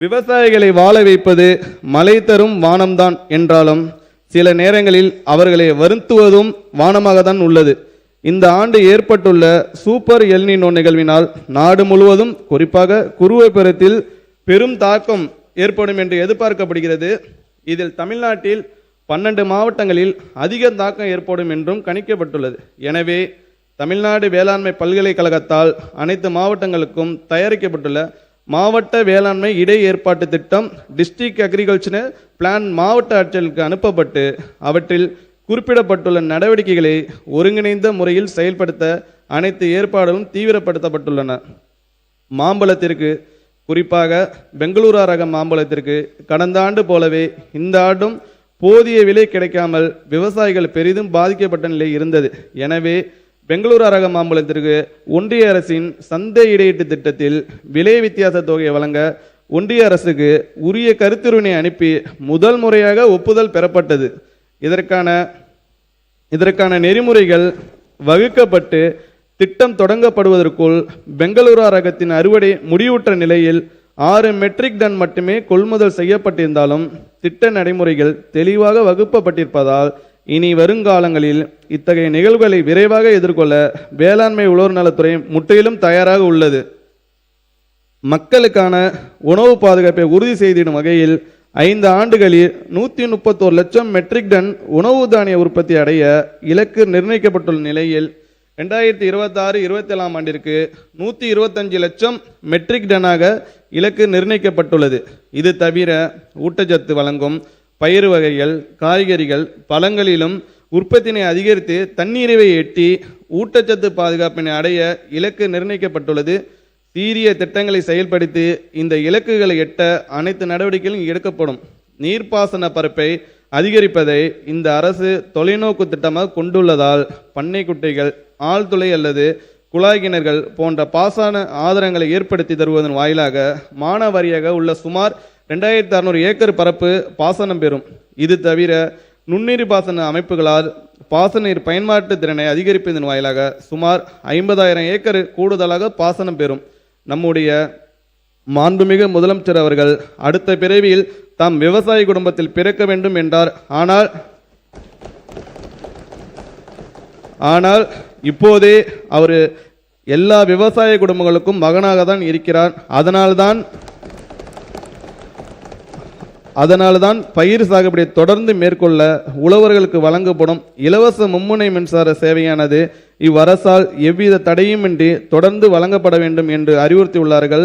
விவசாயிகளை வாழ வைப்பது மழை தரும் வானம்தான் என்றாலும் சில நேரங்களில் அவர்களை வருத்துவதும் வானமாகத்தான் உள்ளது. இந்த ஆண்டு ஏற்பட்டுள்ள சூப்பர் எல்னினோ நிகழ்வினால் நாடு முழுவதும் குறிப்பாக குறுவைப்புறத்தில் பெரும் தாக்கம் ஏற்படும் என்று எதிர்பார்க்கப்படுகிறது. இதில் தமிழ்நாட்டில் 12 மாவட்டங்களில் அதிக தாக்கம் ஏற்படும் என்றும் கணிக்கப்பட்டுள்ளது. எனவே தமிழ்நாடு வேளாண்மை பல்கலைக்கழகத்தால் அனைத்து மாவட்டங்களுக்கும் தயாரிக்கப்பட்டுள்ள மாவட்ட வேளாண்மை இடை ஏற்பாட்டு திட்டம் டிஸ்ட்ரிக்ட் அக்ரிகல்ச்சர் பிளான் மாவட்ட ஆட்சியர்களுக்கு அனுப்பப்பட்டு அவற்றில் குறிப்பிடப்பட்டுள்ள நடவடிக்கைகளை ஒருங்கிணைந்த முறையில் செயல்படுத்த அனைத்து ஏற்பாடுகளும் தீவிரப்படுத்தப்பட்டுள்ளன. மாம்பழத்திற்கு குறிப்பாக பெங்களூரா ரக மாம்பழத்திற்கு கடந்த ஆண்டு போலவே இந்த ஆண்டும் போதிய விலை கிடைக்காமல் விவசாயிகள் பெரிதும் பாதிக்கப்பட்ட நிலை இருந்தது. எனவே பெங்களூரா ரக மாம்பழத்திற்கு ஒன்றிய அரசின் சந்தை இடையீட்டு திட்டத்தில் விலை வித்தியாச தொகையை வழங்க ஒன்றிய அரசுக்கு உரிய கருத்துருவினை அனுப்பி முதல் முறையாக ஒப்புதல் பெறப்பட்டது. இதற்கான நெறிமுறைகள் வகுக்கப்பட்டு திட்டம் தொடங்கப்படுவதற்குள் பெங்களூரா ரகத்தின் அறுவடை முடிவுற்ற நிலையில் 6 மெட்ரிக் டன் மட்டுமே கொள்முதல் செய்யப்பட்டிருந்தாலும் திட்ட நடைமுறைகள் தெளிவாக வகுக்கப்பட்டிருப்பதால் இனி வருங்காலங்களில் இத்தகைய நிகழ்வுகளை விரைவாக எதிர்கொள்ள வேளாண்மை உழவர் நலத்துறை முற்றிலும் தயாராக உள்ளது. மக்களுக்கான உணவு பாதுகாப்பை உறுதி செய்திடும் வகையில் 5 ஆண்டுகளில் 131 லட்சம் மெட்ரிக் டன் உணவு தானிய உற்பத்தி அடைய இலக்கு நிர்ணயிக்கப்பட்டுள்ள நிலையில் 2026-27 ஆண்டிற்கு 125 லட்சம் மெட்ரிக் டனாக இலக்கு நிர்ணயிக்கப்பட்டுள்ளது. இது தவிர ஊட்டச்சத்து வழங்கும் பயிர் வகைகள், காய்கறிகள், பழங்களிலும் உற்பத்தினை அதிகரித்து தன்னிறைவை எட்டி ஊட்டச்சத்து பாதுகாப்பினை அடைய இலக்கு நிர்ணயிக்கப்பட்டுள்ளது. சீரிய திட்டங்களை செயல்படுத்தி இந்த இலக்குகளை எட்ட அனைத்து நடவடிக்கைகளும் எடுக்கப்படும். நீர்ப்பாசன பரப்பை அதிகரிப்பதை இந்த அரசு தொலைநோக்கு திட்டமாக கொண்டுள்ளதால் பண்ணை குட்டைகள், ஆழ்துளை அல்லது குழாய் கிணறுகள் போன்ற பாசன ஆதாரங்களை ஏற்படுத்தி தருவதன் வாயிலாக மானாவாரியாக உள்ள சுமார் 2600 ஏக்கர் பரப்பு பாசனம் பெறும். இது தவிர நுண்ணீர் பாசன அமைப்புகளால் பாசன நீர் பயன்பாட்டு திறனை அதிகரிப்பதன் வாயிலாக சுமார் 50,000 ஏக்கர் கூடுதலாக பாசனம் பெறும். நம்முடைய மாண்புமிகு முதலமைச்சர் அவர்கள் அடுத்த பிறவியில் தாம் விவசாய குடும்பத்தில் பிறக்க வேண்டும் என்றார். ஆனால் இப்போதே அவர் எல்லா விவசாய குடும்பங்களுக்கும் மகனாக தான் இருக்கிறார். அதனால்தான் பயிர் சாகுபடியை தொடர்ந்து மேற்கொள்ள உழவர்களுக்கு வழங்கப்படும் இலவச மும்முனை மின்சார சேவையானது இவ்வரசால் எவ்வித தடையுமின்றி தொடர்ந்து வழங்கப்பட வேண்டும் என்று அறிவுறுத்தியுள்ளார்கள்.